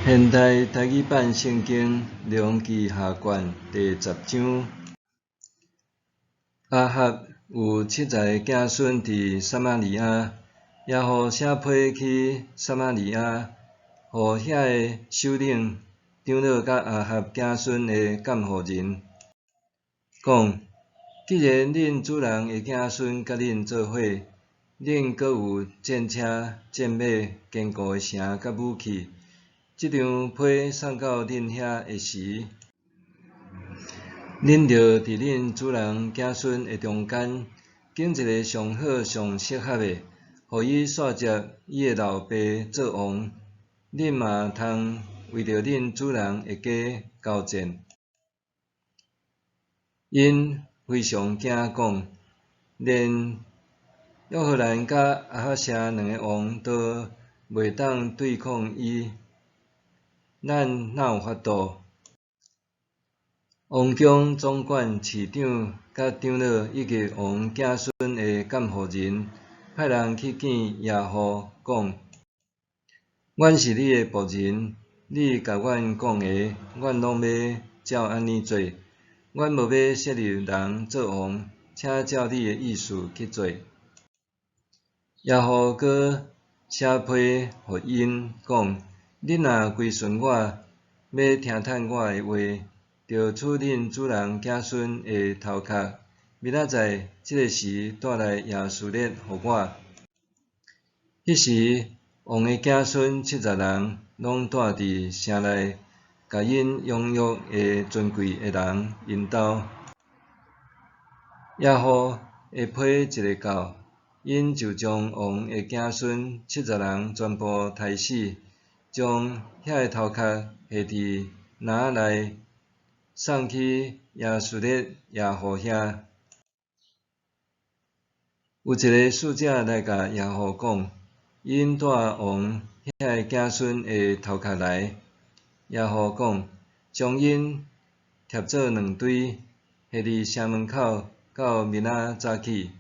现代台语版圣经良记下卷第10章。阿哈有7个子孙伫撒玛利亚，也互写批去撒玛利亚，互遐个首领长老甲阿哈子孙的监护人讲：既然恁主人的子孙甲恁做伙，恁阁有战车、战马、坚固的城甲武器，即张批送到恁遐的时，恁着伫恁主人子孙的中间，拣一个上好上适合的，互伊续接伊的老爸做王。恁嘛通为着恁主人的家交战。因非常惊讲，连约翰兰甲阿哈舍两个王都袂当对抗伊，咱哪有法度？王宫总管、市长甲长老以及王子孙的监护人，派人去见耶户，讲：阮是你的仆人，你甲阮讲的，阮拢要照安尼做。阮无要设立人做王，请照你的意思去做。耶户阁写批互因讲：恁若归顺我，要听趁我的话，着处恁主人子孙的头壳。明仔载即个时带来耶稣列互我。迄时，王的子孙70人，拢住伫城内，甲因养育的尊贵的人引导。耶户下批一个到，因就将王的子孙70人全部杀死，将遐个头壳下伫篮内，送去耶稣列耶户遐。有一个使者来甲耶户讲，因带王遐个子孙的头壳来。耶户讲，将因贴做2堆，下伫城门口，到明仔早起。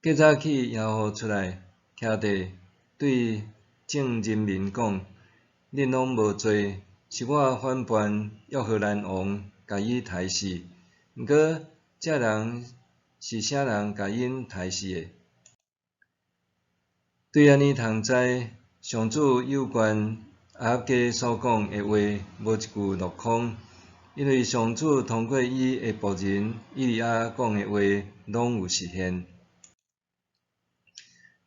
隔早起，耶户出来，徛地，对众人民讲：恁拢无罪，是我反叛约翰兰王，甲伊杀死。毋过，这人是啥人甲因杀死的？对安尼通知，上主有关阿哈家所讲的话，无一句落空，因为上主通过伊的仆人以利亚讲的话，拢有实现。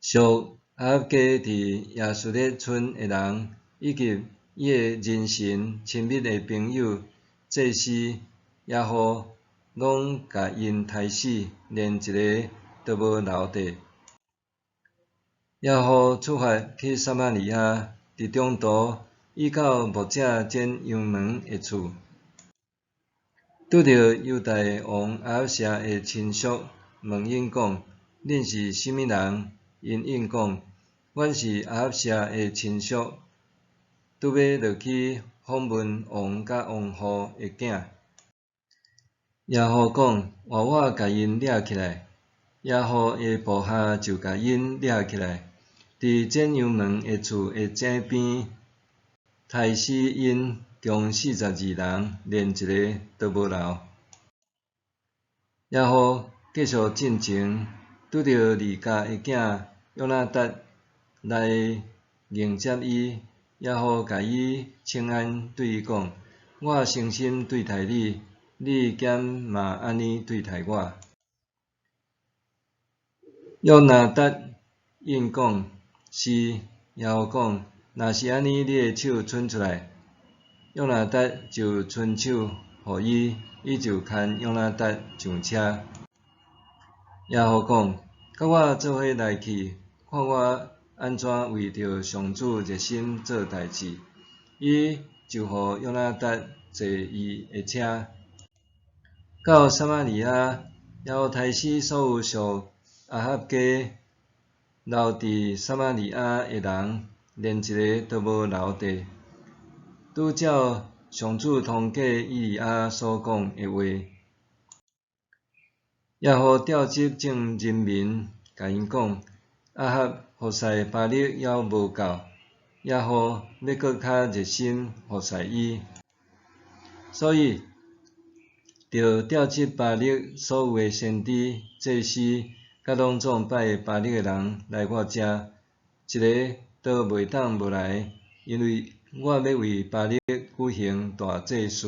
属阿哈家伫耶稣列村的人，以及伊的人神亲密的朋友、祭司、耶户，拢甲因杀死，连一个都无留地。耶户出发去撒玛利亚，伫中途伊到牧者剪羊毛的厝，拄着犹大王阿哈舍的亲属，问因讲：恁是甚物人？因应讲：阮是阿哈舍的亲属，拄要落去访问王甲王后的囝。耶户讲：换我甲因掠起来。耶户的部下就甲因掠起来，伫剪羊毛的厝的井边杀死因，共42人，连一个都无留。耶户继续进前，拄着利甲的囝约拿达来迎接伊。耶户甲伊请安，对伊讲：我诚心对待你，你减嘛安尼对待我。约拿达应讲：是。耶户讲：若是安尼，你的手伸出来。约拿达就伸手互伊，伊就牵约拿达上车。耶户讲：甲我做伙来去，看我安怎为着上主热心做代志。伊就互约拿达坐伊的车，到撒玛利亚，耶户杀死所有属阿哈家留伫撒玛利亚的人，连一个都无留地。拄照上主通过以利亚所讲的话，耶户召集众人民，甲因讲：阿哈服侍巴力还无够，耶和要搁较热心服侍伊，所以着调集巴力所有诶先知、祭司，甲拢总拜巴力诶人来我遮，一个都袂当无来，因为我要为巴力举行大祭事。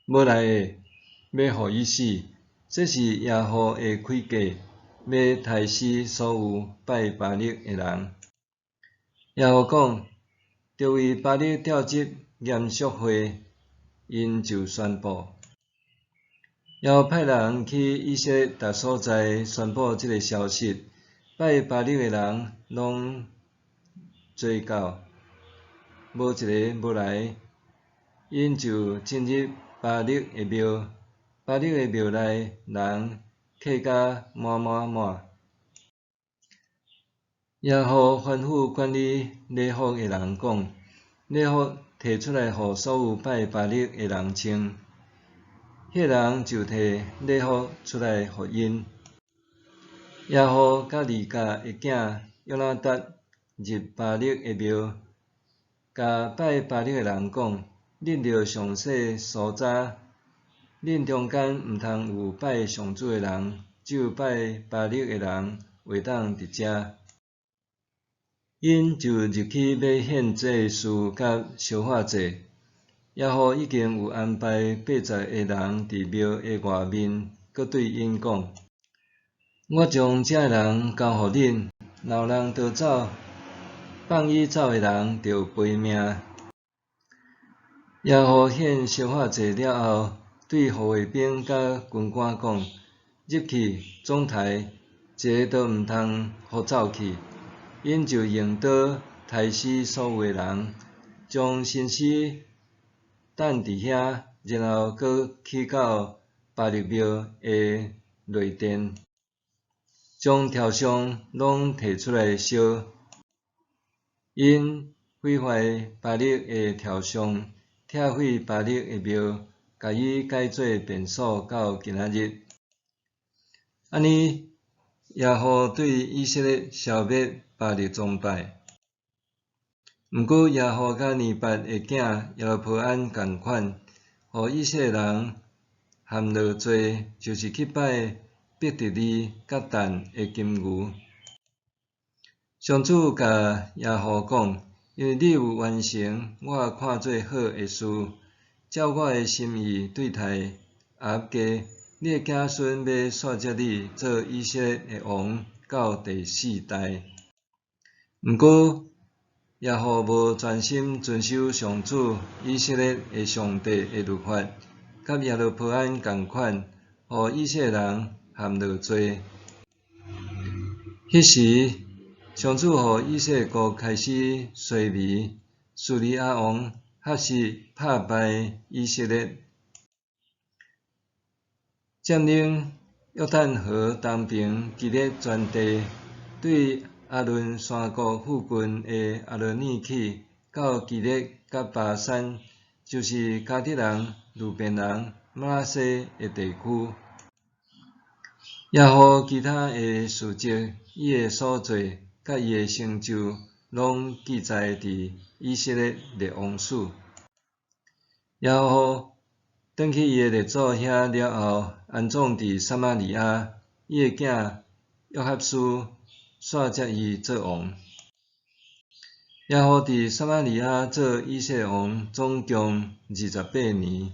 无来诶，要互伊死。这是耶和诶规矩，要杀死所有拜巴力诶人。耶和讲，着为巴力调集严肃会，因就宣布。耶和派人去以色列逐所在宣布即个消息，拜巴力诶人拢做到，无一个无来，因就进入巴力诶庙，巴力诶庙内人客甲满。耶和吩咐管理礼服诶人讲，礼服摕出来，互所有拜巴力诶人穿。迄人就摕礼服出来互因。耶和甲利甲诶囝约拿达入巴力诶庙，甲拜巴力诶人讲：恁着上细所早，恁中间毋通有拜上主诶人，只有拜巴力诶人会当伫遮。因就入去要献祭事甲烧化祭。耶和已经有安排80个人伫庙诶外面，佮对因讲：我将遮人交互恁，若有人逃走，放伊走诶人着赔命。耶和献烧化祭了后，对护卫兵甲军官讲：入去总台，一个都毋通互走去。因就用刀杀死所有诶人，将身尸等伫遐，然后佫去到巴力庙诶内殿，将条伤拢摕出来烧。因毁坏巴力诶条伤，拆毁巴力诶庙，甲伊改做便所到今仔日。安尼，耶和对以色列消灭巴力宗派。毋过耶和甲尼八诶囝耶罗波安共款，互以色列人含落罪，就是去拜伯特利甲但诶金牛。上主甲耶和讲：因为你有完成我看做好诶事，照我诶心意对待阿伯家，你诶子孙要续接你做以色列诶王到第4代。毋过，耶和无专心遵守上主以色列诶上帝诶律法，甲耶罗波安共款，互以色列人含落罪。迄时，上主互以色列国开始衰微，叙利亚王哈实拍败以色列，占领约旦河东边基列全地，对阿伦山谷附近诶阿罗尼起，到基列甲巴山，就是迦得人、路边人、马拉西诶地区。耶和其他诶事迹，伊诶所做，甲伊诶成就，拢记载伫以色列列王史。耶和转去伊诶列祖遐了后，安葬伫撒玛利亚，伊诶囝约哈斯煞接伊做王。耶和伫撒玛利亚做以色列王，总共28年。